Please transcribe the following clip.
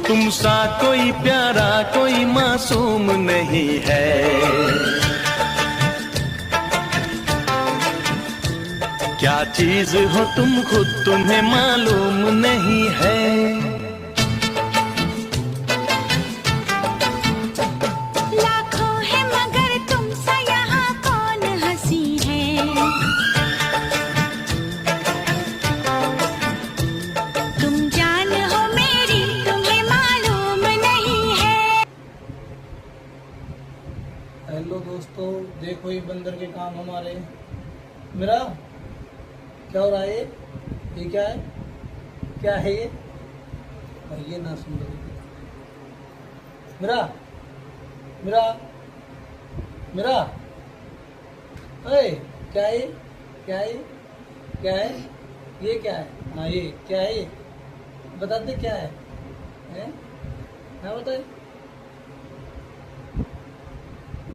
तुम सा कोई प्यारा कोई मासूम नहीं है। क्या चीज हो तुम खुद तुम्हें मालूम नहीं है। लाखों है मगर तुम सा यहाँ कौन हंसी है। तुम जान हो मेरी तुम्हें मालूम नहीं है। हेलो दोस्तों, देखो ये बंदर के काम हमारे। मेरा क्या हो रहा है? ये क्या है? क्या है ये? और ये ना सुन रही। मेरा मेरा मेरा अरे क्या है? क्या है? क्या है? ये क्या है? हाँ ये क्या है? ये बता दे क्या है? हैं? हाँ बताए।